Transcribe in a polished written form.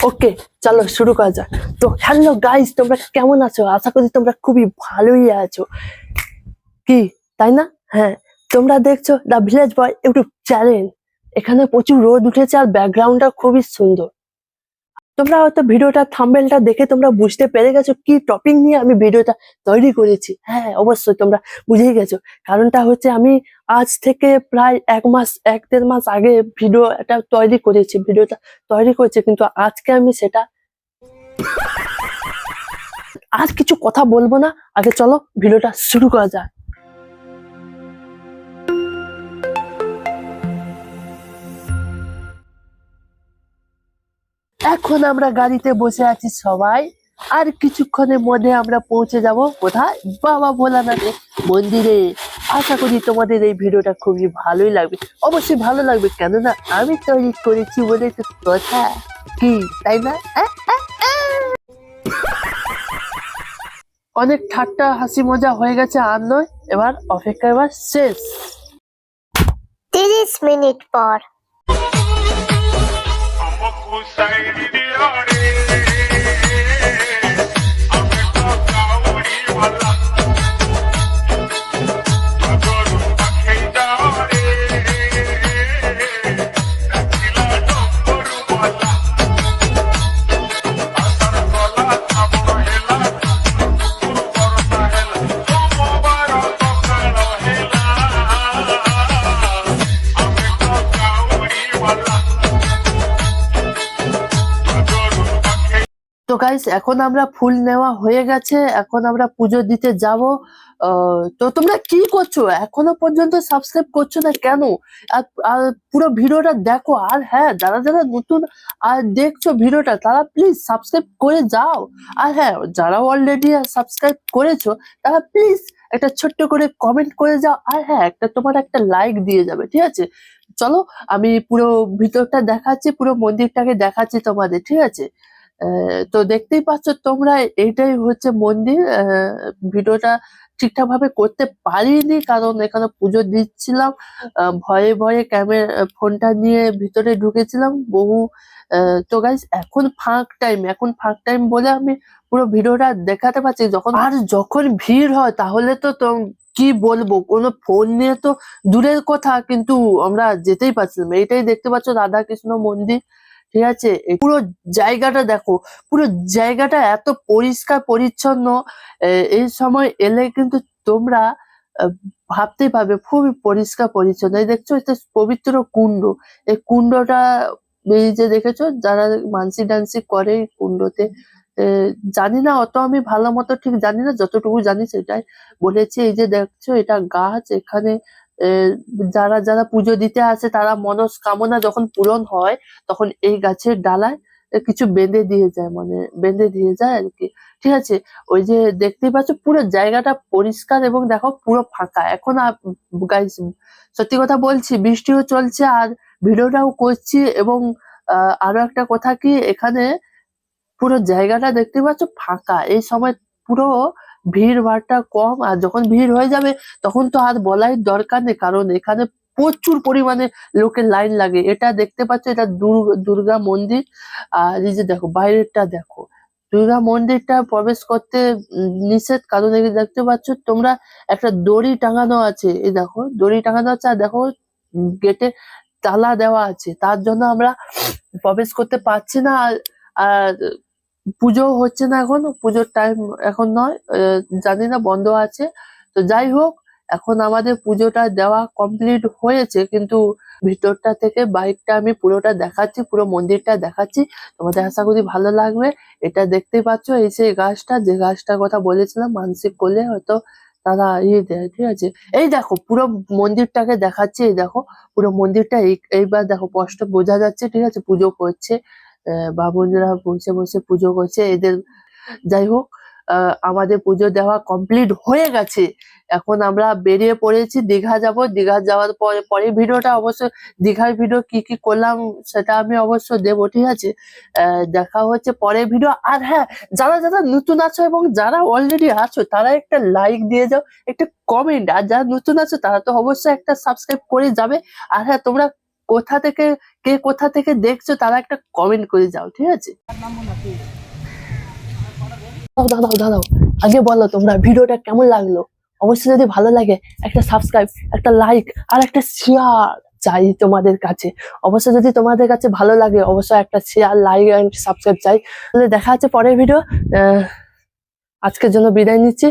ওকে, চলো শুরু করা যাক। তো হ্যালো গাইস, তোমরা কেমন আছো? আশা করি তোমরা খুবই ভালোই আছো, কি তাই না? হ্যাঁ, তোমরা দেখছো the village boy YouTube channel. এখানে প্রচুর রোদ উঠেছে আর ব্যাকগ্রাউন্ডটা খুবই সুন্দর। তোমরা হয়তো ভিডিওটা থাম্বনেলটা দেখে তোমরা বুঝতে পেরে গেছো কি টপিক নিয়ে আমি ভিডিওটা তৈরি করেছি। হ্যাঁ, অবশ্যই তোমরা বুঝেই গেছো। কারণটা হচ্ছে আমি আজ থেকে প্রায় 1-1.5 মাস আগে ভিডিওটা তৈরি করেছি, কিন্তু আজকে আমি সেটা আর কিছু কথা বলবো না। আগে চলো ভিডিওটা শুরু করা যাক। এখন আমরা গাড়িতে বসে আছি সবাই, আর কিছুক্ষণের মধ্যে আমরা পৌঁছে যাব কোথায়? বাবা ভোলানাথের মন্দিরে। আশা করি তোমাদের এই ভিডিওটা খুবই ভালোই লাগবে, অবশ্যই ভালো লাগবে, কেননা আমি তৈরি করেছি বলে তো কথা, কি তাই না? অনেক ঠাট্টা হাসি মজা হয়ে গেছে, আর নয়, এবার অপেক্ষা এবার শেষ। 30 মিনিট পর। তো গাইস, এখন আমরা ফুল নেওয়া হয়ে গেছে, এখন আমরা পুজো দিতে যাব। তো তোমরা কি করছো? এখনো পর্যন্ত সাবস্ক্রাইব করছো না কেন? আর আর পুরো ভিডিওটা দেখো। আর হ্যাঁ, যারা যারা নতুন আর দেখছো ভিডিওটা, তারা প্লিজ সাবস্ক্রাইব করে যাও। আর হ্যাঁ, যারা অলরেডি সাবস্ক্রাইব করেছো, তারা প্লিজ একটা ছোট্ট করে কমেন্ট করে যাও। আর হ্যাঁ, তোমার একটা লাইক দিয়ে যাবে, ঠিক আছে? চলো, আমি পুরো ভিতরটা দেখাচ্ছি, পুরো মন্দিরটাকে দেখাচ্ছি তোমাদের, ঠিক আছে? তো দেখতেই পাচ্ছ তোমরা, এইটাই হচ্ছে মন্দির। ভিডিওটা ঠিকঠাক ভাবে করতে পারিনি, কারণ এখানে পুজো দিচ্ছিলাম। ভয়ে ভয়ে ফোনটা নিয়ে ভিতরে ঢুকেছিলাম বহু। তো গাইস, এখন ফাঁক টাইম বলে আমি পুরো ভিডিওটা দেখাতে পারছি। যখন ভিড় হয় তাহলে তো কি বলবো, কোনো ফোন নিয়ে তো দূরের কথা, কিন্তু আমরা যেতেই পারছিলাম। এইটাই দেখতে পাচ্ছ রাধা কৃষ্ণ মন্দির, ঠিক আছে? পুরো জায়গাটা দেখো, পুরো জায়গাটা এত পরিষ্কার পরিচ্ছন্ন। এই সময় এলে কিন্তু তোমরা আহ, ভাবতেই পারবে খুবই পরিষ্কার পরিচ্ছন্ন। এই দেখছো, এটা পবিত্র কুণ্ড। এই কুণ্ডটা, এই যে দেখেছো, যারা মানসি ডান্সি করে এই কুণ্ডতে, জানি না, অত আমি ভালো মতো ঠিক জানি না, যতটুকু জানি সেটাই বলেছি। এই যে দেখছো, এটা গাছ। এখানে আহ, যারা যারা পুজো দিতে আসে, তারা মনস্কামনা যখন পূরণ হয়, তখন এই গাছের ডালায় কিছু বেঁধে দিয়ে যায় আর কি, ঠিক আছে? ওই যে দেখতেই পাচ্ছ, পুরো জায়গাটা পরিষ্কার এবং দেখো পুরো ফাঁকা। এখন গাইস, সত্যি কথা বলছি, বৃষ্টিও চলছে আর ভিডিওটাও করছি। এবং আরো একটা কথা কি, এখানে পুরো জায়গাটা দেখতে পাচ্ছ ফাঁকা। এই সময় পুরো ভিড় ভাড়টা কম, আর যখন ভিড় হয়ে যাবে তখন তো আর বলাই দরকার নেই, কারণ এখানে প্রচুর পরিমাণে লোকের লাইন লাগে। এটা দেখতে পাচ্ছ, এটা দুর্গা মন্দির। আর এই যে দেখো, বাইরেরটা দেখো, দুর্গা মন্দিরটা প্রবেশ করতে নিষেধ, কারণ এই যে দেখতে পাচ্ছ তোমরা, একটা দড়ি টাঙানো আছে। এই দেখো, দড়ি টাঙানো আছে, আর দেখো গেটে তালা দেওয়া আছে, তার জন্য আমরা প্রবেশ করতে পারছি না। আর পুজো হচ্ছে না, এখন পুজোর টাইম এখন নয়, জানি না, বন্ধ আছে। তো যাই হোক, এখন আমাদের পুজোটা দেওয়া কমপ্লিট হয়েছে, কিন্তু ভিতরটা থেকে বাইকটা আমি পুরোটা দেখাচ্ছি, পুরো মন্দিরটা দেখাচ্ছি, তোমাদের আশা করি ভালো লাগবে। এটা দেখতেই পাচ্ছ, এই সেই গাছটা, যে গাছটার কথা বলেছিলাম, মানসিক করলে হয়তো তারা ইয়ে দেয়, ঠিক আছে? এই দেখো, পুরো মন্দিরটাকে দেখাচ্ছি। এই দেখো, পুরো মন্দিরটা এইবার দেখো, স্পষ্ট বোঝা যাচ্ছে, ঠিক আছে? পুজো করছে, বামুনরা বসে বসে পুজো করছে এদের। যাই হোক, আমাদের পুজো দেওয়া কমপ্লিট হয়ে গেছে। এখন আমরা বেরিয়ে পড়েছি, দীঘা যাব। দীঘা যাওয়ার পরে পরে ভিডিওটা অবশ্য, দীঘার ভিডিও কি কি করলাম সেটা আমি অবশ্য দেবো, ঠিক আছে? দেখা হচ্ছে পরের ভিডিও। আর হ্যাঁ, যারা যারা নতুন আছো এবং যারা অলরেডি আছো, তারা একটা লাইক দিয়ে যাও, একটা কমেন্ট। আর যারা নতুন আছো, তারা তো অবশ্যই একটা সাবস্ক্রাইব করে যাবে। আর হ্যাঁ, তোমরা কোথা থেকে কে কোথা থেকে দেখছো তারা একটা কমেন্ট করে যাও, ঠিক আছে? দাঁড়াও দাঁড়াও দাঁড়াও, আগে বলো তোমরা ভিডিওটা কেমন লাগলো। অবশ্যই যদি ভালো লাগে একটা সাবস্ক্রাইব, একটা লাইক আর একটা শেয়ার চাই তোমাদের কাছে। অবশ্যই যদি তোমাদের কাছে ভালো লাগে অবশ্যই একটা শেয়ার, লাইক এন্ড সাবস্ক্রাইব চাই। তাহলে দেখা হচ্ছে পরের ভিডিও। আজকের জন্য বিদায় নিচ্ছি।